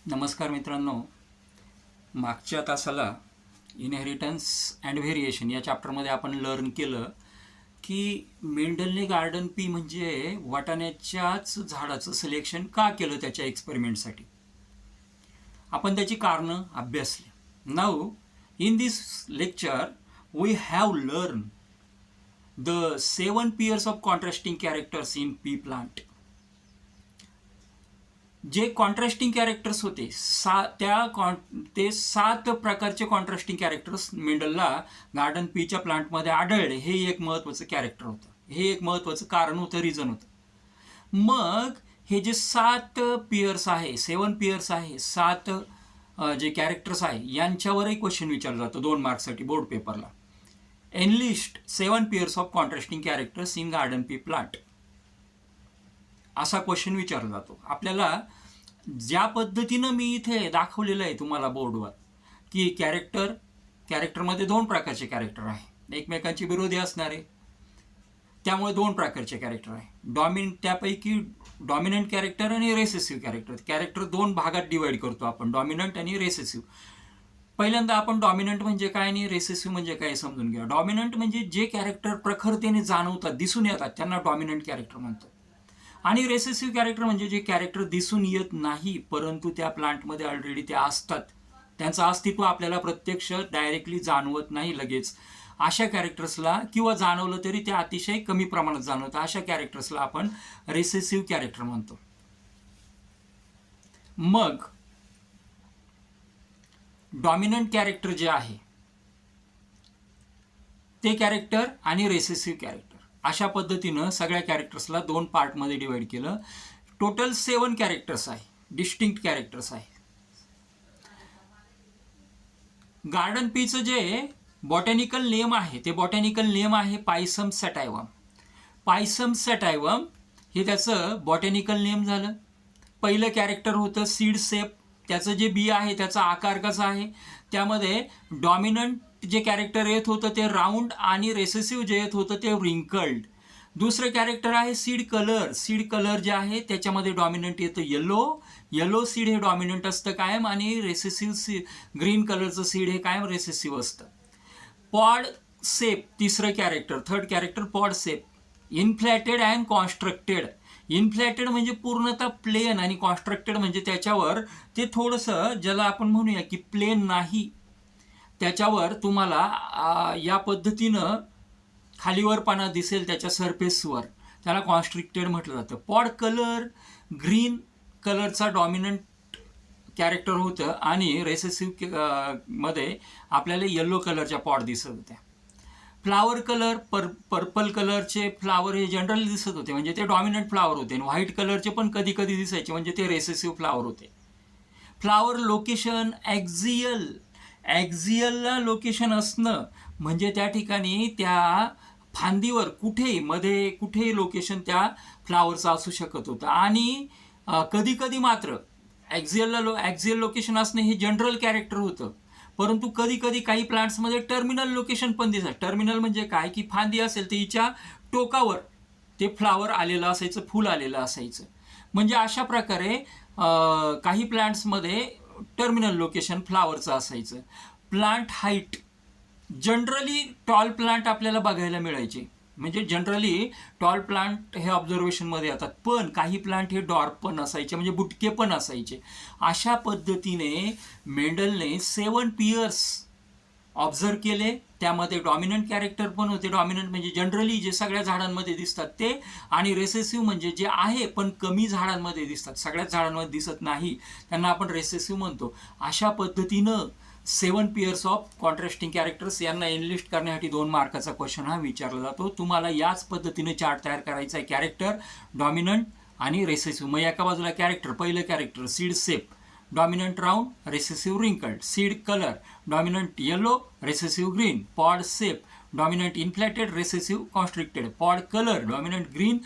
नमस्कार मित्रांनो. मागच्या तासाला इनहेरिटन्स अँड व्हेरिएशन या चॅप्टरमध्ये आपण लर्न केलं की मेंडलने गार्डन पी म्हणजे वाटाण्याच्याच झाडाचं सिलेक्शन का केलं त्याच्या एक्सपेरिमेंटसाठी. आपण त्याची कारणं अभ्यासली. Now in this lecture we have learn the 7 pairs of contrasting characters in pea plant. जे कॉन्ट्रास्टिंग कॅरेक्टर्स होते ते 7 प्रकारचे कॉन्ट्रास्टिंग कॅरेक्टर्स मेंडलला गार्डन पीच्या प्लांटमध्ये आढळले. हे एक महत्त्वाचं कॅरेक्टर होतं, हे एक महत्त्वाचं कारण होतं, रिझन होतं. मग हे जे 7 पेयर्स आहे, 7 पेयर्स आहे, 7 जे कॅरेक्टर्स आहे यांच्यावरही क्वेश्चन विचारला जातो 2 मार्क्ससाठी बोर्ड पेपरला. Enlist 7 pairs of contrasting characters in garden pea plant असा क्वेश्चन विचारला जातो. आपल्याला ज्या पद्धतीनं मी इथे दाखवलेलं आहे तुम्हाला बोर्डवर की कॅरेक्टरमध्ये 2 प्रकारचे कॅरेक्टर आहे, एकमेकांचे विरोधी असणारे, त्यामुळे 2 प्रकारचे कॅरेक्टर आहे. त्यापैकी डॉमिनंट कॅरेक्टर आणि रेसेसिव्ह कॅरेक्टर. कॅरेक्टर 2 भागात डिवाइड करतो आपण, डॉमिनंट आणि रेसेसिव्ह. पहिल्यांदा आपण डॉमिनंट म्हणजे काय आणि रेसेसिव्ह म्हणजे काय समजून घ्या. डॉमिनंट म्हणजे जे कॅरेक्टर प्रखरतेने जाणवतात, दिसून येतात, त्यांना डॉमिनंट कॅरेक्टर म्हणतात. आणि रेसेसिव्ह कॅरेक्टर म्हणजे जे कॅरेक्टर दिसून येत नाही परंतु त्या प्लांटमध्ये ऑलरेडी ते असतात, त्यांचं अस्तित्व आपल्याला प्रत्यक्ष डायरेक्टली जाणवत नाही लगेच, अशा कॅरेक्टर्सला, किंवा जाणवलं तरी ते अतिशय कमी प्रमाणात जाणवतं, अशा कॅरेक्टर्सला आपण रेसेसिव्ह कॅरेक्टर म्हणतो. मग डॉमिनंट कॅरेक्टर जे आहे ते कॅरेक्टर आणि रेसेसिव्ह कॅरेक्टर अशा पद्धतीनं सगळ्या कॅरेक्टर्सला 2 पार्टमध्ये डिवाइड केलं. टोटल 7 कॅरेक्टर्स आहे, डिस्टिंक्ट कॅरेक्टर्स आहे. गार्डन पीचं जे बॉटॅनिकल नेम आहे ते बॉटॅनिकल नेम आहे पायसम सॅटायवम. पायसम सॅटायवम हे त्याचं बॉटॅनिकल नेम झालं. पहिलं कॅरेक्टर होतं सीड सेप. त्याचं जे बी आहे त्याचा आकार कसा आहे, त्यामध्ये डॉमिनंट जे कॅरेक्टर येत होतं ते राऊंड आणि रेसेसिव्ह जे येत होतं ते रिंकल्ड. दुसरं कॅरेक्टर आहे सीड कलर. सीड कलर जे आहे त्याच्यामध्ये डॉमिनंट येतं येलो सीड हे डॉमिनंट असतं कायम, आणि रेसेसिव्ह ग्रीन कलरचं सीड हे कायम रेसेसिव्ह असतं. पॉड सेप तिसरं character, third character pod shape. Inflated and constricted. Inflated म्हणजे पूर्णतः प्लेन, आणि कॉन्स्ट्रक्टेड म्हणजे त्याच्यावर ते थोडंसं, ज्याला आपण म्हणूया की प्लेन नाही, त्याच्यावर तुम्हाला या पद्धतीनं खालीवरपणा दिसेल त्याच्या सरफेसवर, त्याला कॉन्स्ट्रिक्टेड म्हटलं जातं. पॉड कलर ग्रीन कलरचा डॉमिनंट कॅरेक्टर होतं, आणि रेसेसिव्ह मध्ये आपल्याला येलो कलरच्या पॉड दिसत होत्या. फ्लावर कलर पर्पल कलरचे फ्लावर हे जनरली दिसत होते, म्हणजे ते डॉमिनंट फ्लावर होते. व्हाईट कलरचे पण कधी कधी दिसायचे, म्हणजे ते रेसेसिव्ह फ्लावर होते. फ्लावर लोकेशन ॲक्झियलला लोकेशन असणं म्हणजे त्या ठिकाणी त्या फांदीवर कुठेही लोकेशन त्या फ्लावरचं असू शकत होतं. आणि कधी कधी मात्र ॲक्झियल लोकेशन असणं हे जनरल कॅरेक्टर होतं, परंतु कधी कधी काही प्लांट्समध्ये टर्मिनल लोकेशन पण दिसतं. टर्मिनल म्हणजे काय की फांदी असेल तर हिच्या टोकावर ते फ्लावर आलेलं असायचं, फूल आलेलं असायचं. म्हणजे अशा प्रकारे काही प्लांट्समध्ये टर्मिनल लोकेशन फ्लावरचं असायचं. Plant height generally tall plant आपल्याला बघायला मिळायचे, म्हणजे जनरली टॉल प्लांट हे ऑब्झर्वेशनमध्ये येतात, पण काही प्लांट हे डॉर्फ पण असायचे, म्हणजे बुटके पण असायचे. अशा पद्धतीने मेंडलने 7 पेयर्स ऑब्झर्व केले. त्यामध्ये डॉमिनंट कॅरेक्टर पण होते. डॉमिनंट म्हणजे जनरली जे सगळ्या झाडांमध्ये दिसतात ते, आणि रेसेसिव्ह म्हणजे जे आहे पण कमी झाडांमध्ये दिसतात, सगळ्याच झाडांमध्ये दिसत नाही, त्यांना आपण रेसेसिव्ह म्हणतो. अशा पद्धतीनं 7 पेयर्स ऑफ कॉन्ट्रास्टिंग कॅरेक्टर्स यांना एनलिस्ट करण्यासाठी 2 मार्काचा क्वेश्चन हा विचारला जातो. तुम्हाला याच पद्धतीने चार्ट तयार करायचा आहे, कॅरेक्टर, डॉमिनंट आणि रेसेसिव्ह. मग एका बाजूला कॅरेक्टर, पहिलं character seed shape, dominant round, recessive wrinkled. Seed colour, dominant yellow, recessive green. Pod shape, dominant inflated, recessive constricted. Pod colour, dominant green,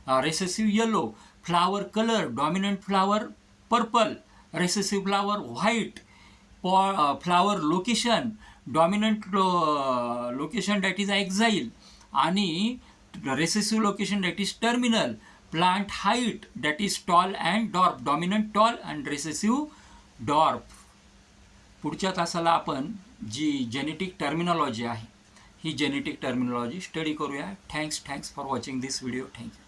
recessive yellow. Flower colour, dominant flower purple, recessive flower white. Flower location, dominant location that is axial, आणि recessive location that is terminal. Plant height that is tall and dwarf, dominant tall and recessive dwarf. पुढच्या तासाला आपण जी genetic terminology आहे ही genetic terminology study करूया. Thanks for watching this video. Thank you.